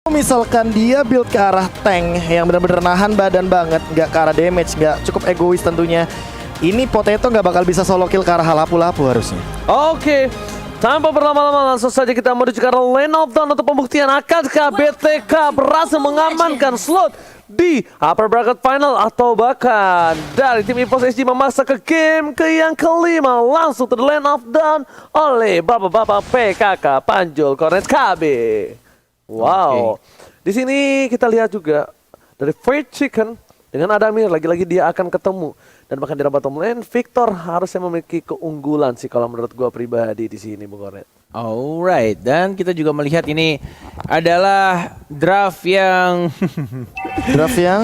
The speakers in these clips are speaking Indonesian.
Misalkan dia build ke arah tank yang benar-benar nahan badan banget, nggak ke arah damage, nggak cukup egois tentunya. Ini Potato nggak bakal bisa solo kill ke arah lapu-lapu harusnya. Oke, tanpa berlama-lama langsung saja kita menuju ke arah lane of down untuk pembuktian. Akankah BTK berhasil mengamankan slot di upper bracket final, atau bahkan dari tim EVOS SG memaksa ke game ke yang kelima langsung to the lane of down oleh bapak-bapak PKK Panjul Cornet KB. Wow, di sini kita lihat juga dari Fried Chicken dengan Adamir, lagi-lagi dia akan ketemu, dan bahkan di bottom lane Victor harusnya memiliki keunggulan sih kalau menurut gua pribadi di sini, Bung Cornet. Alright, dan kita juga melihat ini adalah draft yang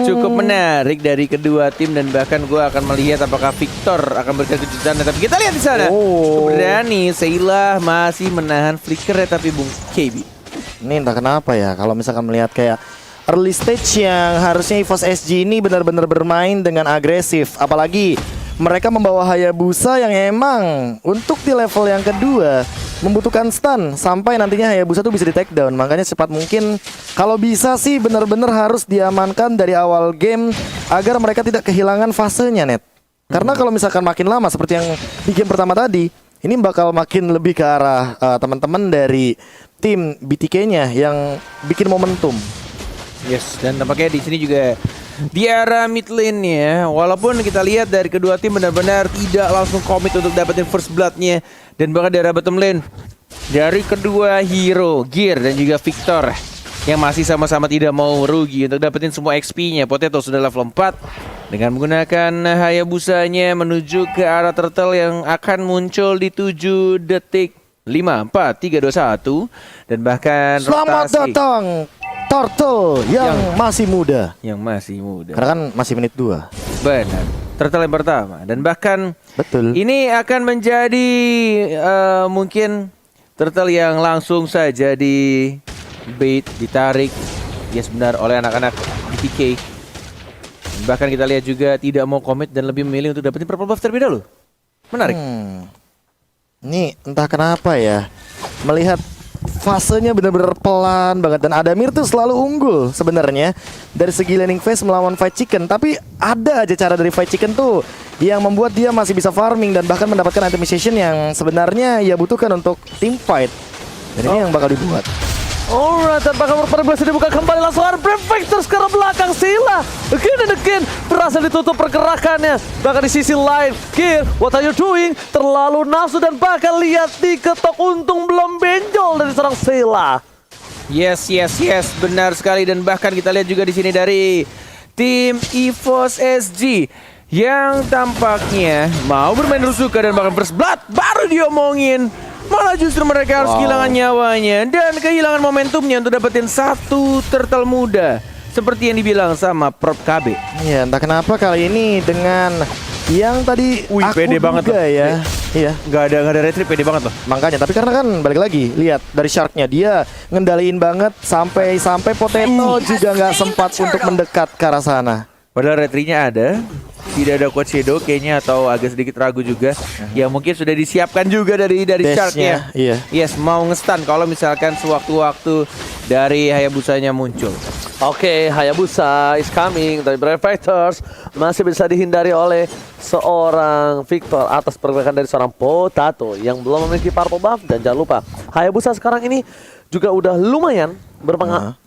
cukup menarik dari kedua tim, dan bahkan gue akan melihat apakah Victor akan berikan kejutan. Tapi kita lihat di sana, cukup berani. Seilah masih menahan flicker ya, tapi Bung KB. Ini entah kenapa ya, kalau misalkan melihat kayak early stage yang harusnya EVOS SG ini benar-benar bermain dengan agresif, apalagi mereka membawa Hayabusa yang emang untuk di level yang kedua membutuhkan stun sampai nantinya Hayabusa tuh bisa di take down. Makanya cepat mungkin kalau bisa sih benar-benar harus diamankan dari awal game agar mereka tidak kehilangan fasenya, Net. Karena kalau misalkan makin lama seperti yang di game pertama tadi, ini bakal makin lebih ke arah teman-teman dari tim BTK-nya yang bikin momentum. Yes, dan tampaknya di sini juga di area mid lane-nya, walaupun kita lihat dari kedua tim benar-benar tidak langsung komit untuk dapetin first blood-nya, dan bahkan di area bottom lane dari kedua hero Gear dan juga Victor yang masih sama-sama tidak mau rugi untuk dapetin semua XP-nya. Potato sudah level 4 dengan menggunakan Hayabusanya menuju ke arah turtle yang akan muncul di 7 detik. 5, 4, 3, 2, 1. Dan bahkan selamat datang Turtle yang masih muda. Yang masih muda. Karena kan masih menit 2. Benar. Turtle yang pertama. Dan bahkan betul, ini akan menjadi mungkin turtle yang langsung saja di bait, ditarik. Yes, benar, oleh anak-anak BTK. Dan bahkan kita lihat juga tidak mau komit dan lebih memilih untuk dapetin purple buff terlebih dahulu. Menarik. Ini entah kenapa ya, melihat fasenya benar-benar pelan banget, dan Adamir tuh selalu unggul sebenarnya dari segi laning phase melawan Fight Chicken. Tapi ada aja cara dari Fight Chicken tuh yang membuat dia masih bisa farming dan bahkan mendapatkan itemization yang sebenarnya ia butuhkan untuk team fight. Dan ini yang bakal dibuat. Alright, dan bakal berproses dibuka kembali langsung ada Victor sekarang belakang. Sila again and again berhasil ditutup pergerakannya. Bahkan di sisi lain, Gear, what are you doing? Terlalu nafsu, dan bahkan lihat diketok, untung belum benjol dari seorang Sila. Yes, benar sekali. Dan bahkan kita lihat juga di sini dari tim EVOS SG yang tampaknya mau bermain rusuka dan bahkan first blood baru diomongin. Malah justru mereka harus kehilangan nyawanya dan kehilangan momentumnya untuk dapetin satu turtle muda seperti yang dibilang sama Prof KB. Ya, entah kenapa kali ini dengan yang tadi aku pede banget juga ya. Iya, nggak ada retreat, pede banget loh. Makanya, tapi karena kan balik lagi, lihat dari Shark-nya dia ngendaliin banget sampai Potato juga nggak sempat untuk mendekat ke arah sana. Padahal retreatnya ada, tidak ada Quad Shadow kayaknya, atau agak sedikit ragu juga. Ya mungkin sudah disiapkan juga dari Shark-nya. Iya. Yes, mau nge-stun kalau misalkan sewaktu-waktu dari Hayabusanya muncul. Oke, Hayabusa is coming dari Brave Fighters. Masih bisa dihindari oleh seorang Victor atas pergerakan dari seorang Potato yang belum memiliki purple buff. Dan jangan lupa, Hayabusa sekarang ini juga udah lumayan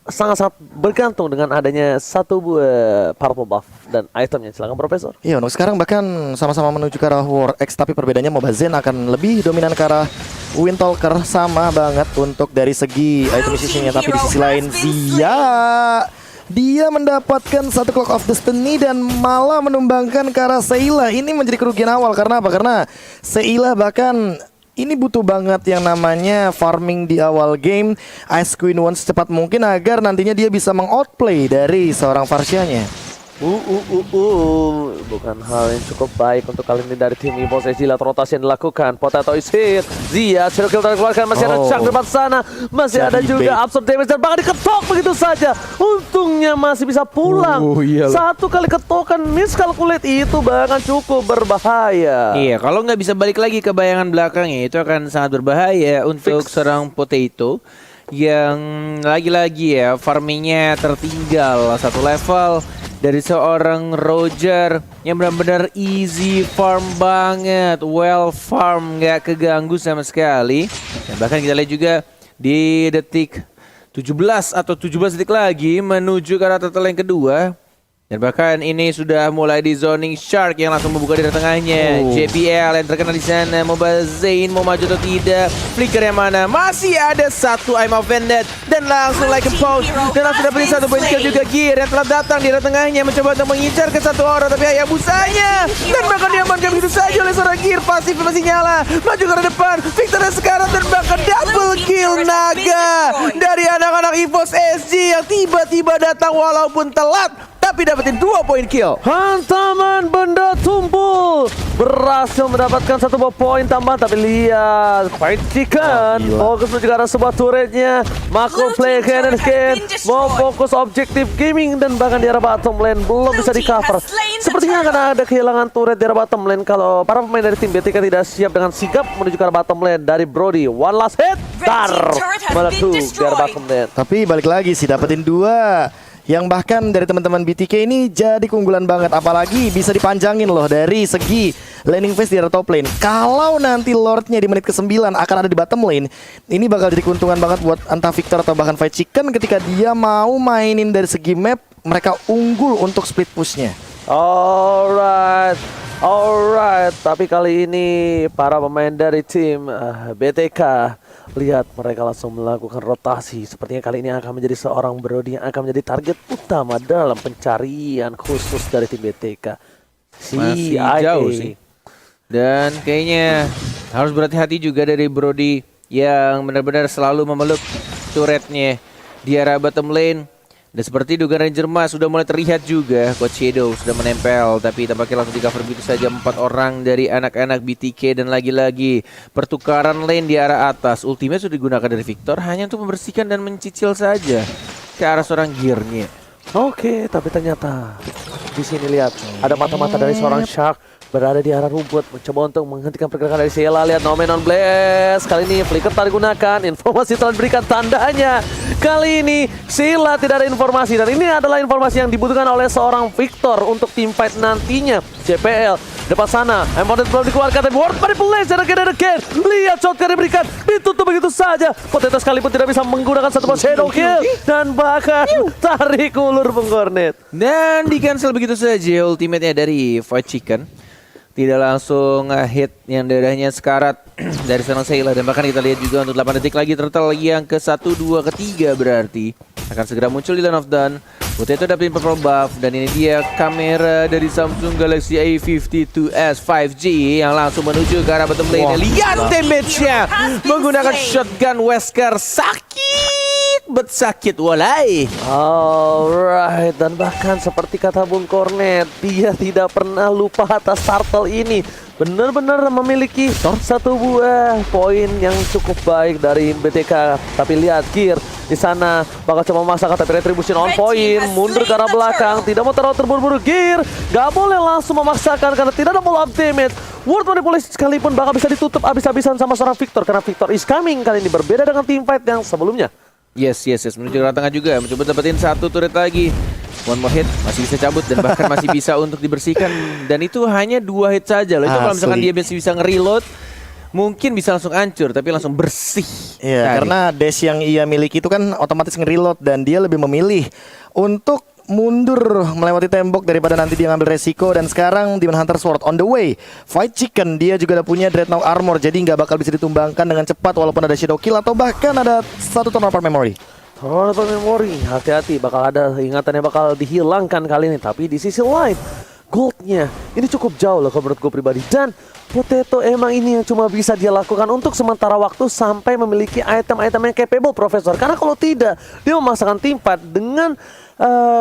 sangat-sangat bergantung dengan adanya satu buah purple buff dan itemnya. Silakan Profesor. Iya, untuk sekarang bahkan sama-sama menuju ke arah War X, tapi perbedaannya Mobile Zen akan lebih dominan ke arah Windtalker. Sama banget untuk dari segi itemization-nya, tapi di sisi lain dia mendapatkan satu Clock of Destiny dan malah menumbangkan ke arah Seilah. Ini menjadi kerugian awal. Karena apa? Karena Seilah bahkan ini butuh banget yang namanya farming di awal game. Ice Queen One secepat mungkin agar nantinya dia bisa mengoutplay dari seorang Farsianya. Bukan hal yang cukup baik untuk kali ini dari tim EVOS SG. Lihat rotasi yang dilakukan. Potato is hit. Zia, Shadow Kill terkeluarkan. Masih ada Chuck depan sana. Masih ada juga absorb damage dan bahkan diketok begitu saja. Untungnya masih bisa pulang. Satu kali ketokan miscalculate itu bahkan cukup berbahaya. Iya, kalau nggak bisa balik lagi ke bayangan belakangnya itu akan sangat berbahaya untuk seorang Potato yang lagi-lagi ya farmingnya tertinggal satu level dari seorang Roger yang benar-benar easy farm banget, well farm, nggak keganggu sama sekali. Dan bahkan kita lihat juga di detik 17 atau 17 detik lagi menuju ke arah turtle yang kedua. Dan bahkan ini sudah mulai di zoning Shark yang langsung membuka di tengahnya. JBL yang terkena di sana. Mobile Zain mau maju atau tidak? Flicker yang mana? Masih ada satu I'm offended dan langsung like a post dan langsung dapetin satu point kill juga. Gear yang telah datang di arah tengahnya mencoba untuk mengincar ke satu orang, tapi Hayabusanya dan bahkan diamankan begitu saja oleh seorang Gear. Pasif masih nyala, maju ke arah depan. Victor sekarang dan bahkan double kill Naga dari anak-anak EVOS SG yang tiba-tiba datang walaupun telat, tapi dapetin 2 poin kill. Hantaman benda tumpul berhasil mendapatkan 1 buah poin tambahan, tapi lihat Fight Chicken fokus menuju ke arah sebuah turretnya. Macro play cannon scan mau fokus objektif gaming dan bahkan di arah bottom lane belum bisa di cover. Sepertinya akan ada kehilangan turret di arah bottom lane kalau para pemain dari tim BTK tidak siap dengan sigap menuju ke arah bottom lane dari Brody. One last hit, meletup di arah bottom lane. Tapi balik lagi sih dapetin 2 yang bahkan dari teman-teman BTK ini jadi keunggulan banget, apalagi bisa dipanjangin loh dari segi laning phase di arah top lane. Kalau nanti Lordnya di menit ke-9 akan ada di bottom lane, ini bakal jadi keuntungan banget buat entah Victor atau bahkan Fight Chicken ketika dia mau mainin dari segi map, mereka unggul untuk split pushnya. Alright, tapi kali ini para pemain dari tim BTK, lihat mereka langsung melakukan rotasi. Sepertinya kali ini akan menjadi seorang Brody yang akan menjadi target utama dalam pencarian khusus dari tim BTK. Masih jauh sih. Dan kayaknya harus berhati-hati juga dari Brody yang benar-benar selalu memeluk turretnya di arah bottom lane. Dan seperti dugaan Ranger Mas sudah mulai terlihat juga Coach Shadow sudah menempel, tapi tampaknya langsung di cover begitu saja 4 orang dari anak-anak BTK. Dan lagi-lagi pertukaran lane di arah atas. Ultimate sudah digunakan dari Victor hanya untuk membersihkan dan mencicil saja ke arah seorang Gearnya. Oke, tapi ternyata di sini lihat ada mata-mata dari seorang Shark berada di arah rumput mencoba untuk menghentikan pergerakan dari Sheila. Lihat No Man on Blast. Kali ini flicker tak digunakan. Informasi telah diberikan tandanya. Kali ini Sheila tidak ada informasi, dan ini adalah informasi yang dibutuhkan oleh seorang Victor untuk team fight nantinya. JPL depan sana, Embodied belum dikeluarkan, tapi Ward manipulation again. Lihat shotgun diberikan, ditutup begitu saja. Potato sekalipun tidak bisa menggunakan satu shadow kill dan bahkan tarik ulur pengkornet. Dan di cancel begitu saja ultimate-nya dari Fight Chicken. Tidak langsung hit yang dadahnya sekarat dari seorang Sheila. Dan bahkan kita lihat juga untuk 8 detik lagi turtle yang ke-1, 2, ke-3 berarti akan segera muncul di Land of Dawn. Potato dapetin purple buff, dan ini dia kamera dari Samsung Galaxy A52s 5G yang langsung menuju ke arah bottom lane. Lihat damage-nya menggunakan shotgun Wesker. Sakit walai. Alright, dan bahkan seperti kata Bung Kornet, dia tidak pernah lupa atas turtle ini. Benar-benar memiliki satu buah poin yang cukup baik dari BTK. Tapi lihat Gear di sana bakal coba memaksakan, tapi retribution on point, mundur ke arah belakang, tidak mau terlalu terburu-buru. Gear gak boleh langsung memaksakan karena tidak ada follow up damage. Ward manipulasi sekalipun bakal bisa ditutup habis-habisan sama seorang Victor karena Victor is coming. Kali ini berbeda dengan team fight yang sebelumnya. Yes, menuju ke arah tengah juga, mencoba dapetin satu turret lagi. One more hit, masih bisa cabut dan bahkan masih bisa untuk dibersihkan. Dan itu hanya 2 hit saja loh. Itu kalau misalkan dia masih bisa nge-reload, mungkin bisa langsung hancur, tapi langsung bersih. Iya, karena dash yang ia miliki itu kan otomatis nge-reload, dan dia lebih memilih untuk mundur melewati tembok daripada nanti dia ngambil resiko. Dan sekarang Demon Hunter Sword on the way. Fight Chicken dia juga udah punya Dreadnought Armor, jadi nggak bakal bisa ditumbangkan dengan cepat walaupun ada Shadow Kill atau bahkan ada satu Turnover Memory. Turnover Memory, hati-hati, bakal ada ingatannya bakal dihilangkan kali ini. Tapi di sisi lain, goldnya ini cukup jauh loh kalau menurut gue pribadi. Dan Potato emang ini yang cuma bisa dia lakukan untuk sementara waktu sampai memiliki item-item yang capable, Profesor. Karena kalau tidak, dia memaksakan tim fight dengan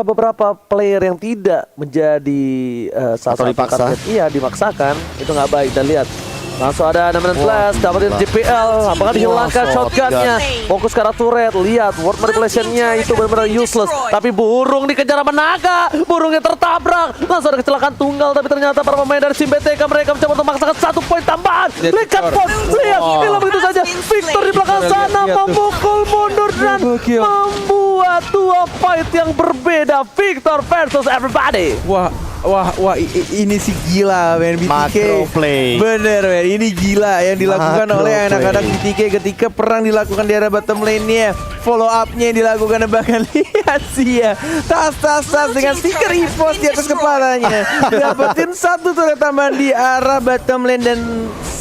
beberapa player yang tidak menjadi salah satu dipaksa. target. Iya, dimaksakan, itu nggak baik. Dan lihat Langsung ada Element Blast, dapetin JPL. Apakah dihilangkan Wah, shotgunnya? Fokus ke arah turret, lihat word manipulation-nya itu benar-benar useless. Tapi burung dikejar sama naga, burungnya tertabrak. Langsung ada kecelakaan tunggal, tapi ternyata para pemain dari tim BTK mereka mencoba untuk memaksakan 1 poin tambahan. Lihat pon, lihat, hilang begitu saja. Victor di belakang sana memukul mundur dan membuat 2 fight yang berbeda. Victor versus everybody. Ini sih gila men BTK. Macro play. Bener men, ini gila yang dilakukan Macro oleh anak-anak play. BTK ketika perang dilakukan di area bottom lane-nya. Follow up-nya yang dilakukan, bahkan lihat sih ya, tas dengan stiker EVOS di atas kepalanya. Dapetin 1 turret tambahan di arah bottom lane dan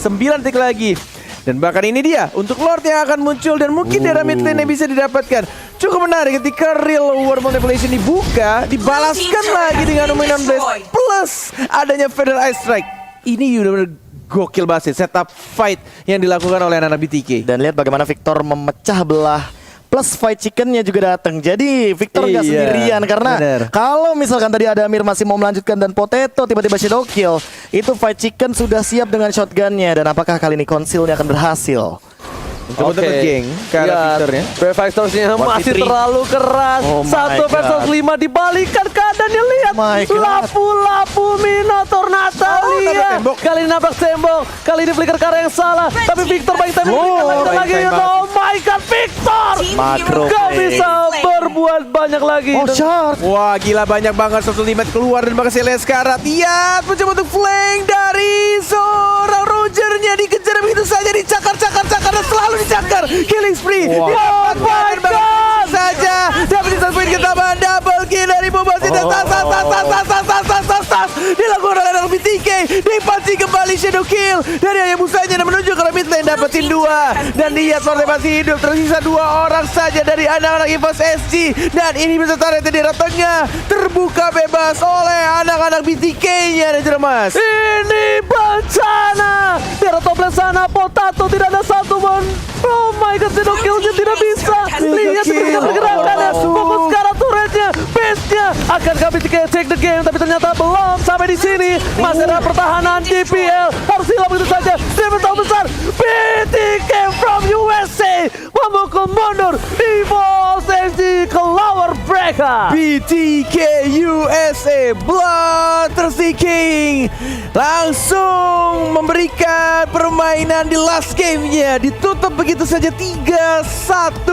9 tick lagi. Dan bahkan ini dia untuk Lord yang akan muncul dan mungkin di arah mid lane yang bisa didapatkan. Cukup menarik ketika real world manipulation dibuka, dibalaskan lagi dengan Luminant Blast plus adanya Feather Eye Strike. Ini benar-benar gokil banget sih setup fight yang dilakukan oleh anak-anak BTK. Dan lihat bagaimana Victor memecah belah. Plus fight chickennya juga datang. Jadi Victor nggak Iya, sendirian. Karena bener. kalau misalkan tadi ada Amir masih mau melanjutkan dan Potato tiba-tiba shadow kill, itu fight chicken sudah siap dengan shotgunnya. Dan apakah kali ini konsilnya akan berhasil? Coba dapat geng ke arah Victornya. Factorsnya masih 1v3. terlalu keras. Oh my 1 versus God. 5 dibalikan keadaannya, lihat. My God. Lapu-lapu Minotaur Natalia. nabrak tembok. Kali ini nabrak tembok. Kali ini flicker ke arah yang salah. Tapi Victor baik timing. baik lagi. timing. Oh my God, Victor. Macro Gak play. bisa berbuat banyak lagi. Oh shark. Wah gila banyak banget satu limit keluar dan bahkan saya lihat sekarang Tiat mencoba untuk flank dari seorang Rogernya, dikejar begitu saja, dicakar dan selalu dicakar. Killing spree. Wah. Oh my God saja dapat 1 poin ketambahan, double kill dari Bobasi dan tas dilakukan oleh anak BTK. Dipancing kembali shadow kill dari Hayabusanya dan menuju ke mid lane, dapetin 2 dan dia Sorte masih hidup. Tersisa 2 orang saja dari anak-anak EVOS SG dan ini bisa tarik di daerah tengah, terbuka bebas oleh anak-anak BTK-nya dan Jermas. Ini bencana. Di arah top lane sana, Potato tidak ada satu pun. Oh my God, shadow kill-nya tidak bisa. Lihat seperti pergerakannya. Fokus ke arah turretnya, base-nya. Akankah BTK take the game? Tapi ternyata belum sampai di sini. Masih ada pertahanan DPL. Harus hilang begitu saja. Damage tahu besar. BTK from USA memukul mundur EVOS SG ke lower breaker. BTK USA Bloodthirsty King langsung memberikan permainan di last game-nya, ditutup begitu saja 3-1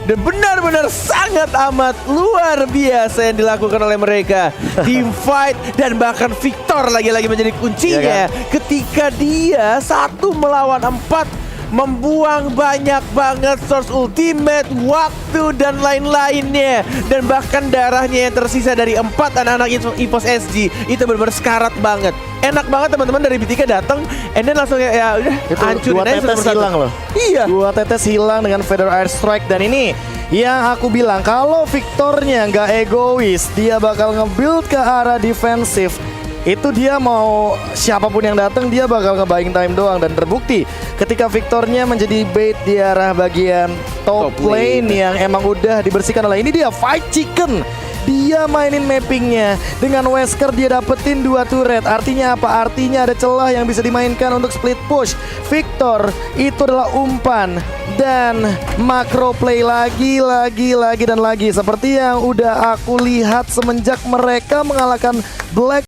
dan benar-benar sangat amat luar biasa yang dilakukan oleh mereka. Team fight dan bahkan Victor lagi-lagi menjadi kuncinya, Iya kan? ketika dia 1 melawan 4 membuang banyak banget source ultimate, waktu dan lain-lainnya, dan bahkan darahnya yang tersisa dari 4 anak-anak EVOS SG itu benar-benar sekarat banget. Enak banget teman-teman dari BTK datang and then langsung ya udah Itu hancurin 2 aja tetes satu-satu. hilang loh. Iya. 2 tetes hilang dengan Feather Air Strike. Dan ini yang aku bilang, kalau Victornya nggak egois, dia bakal nge-build ke arah defensif. Itu dia mau siapapun yang datang, dia bakal nge-buying time doang. Dan terbukti ketika Victornya menjadi bait di arah bagian top Top lane. lane yang emang udah dibersihkan oleh ini dia Fight Chicken. Dia mainin mappingnya dengan Wesker, dia dapetin 2 turret. Artinya apa? Artinya ada celah yang bisa dimainkan untuk split push. Victor itu adalah umpan dan macro play lagi dan lagi seperti yang udah aku lihat semenjak mereka mengalahkan Black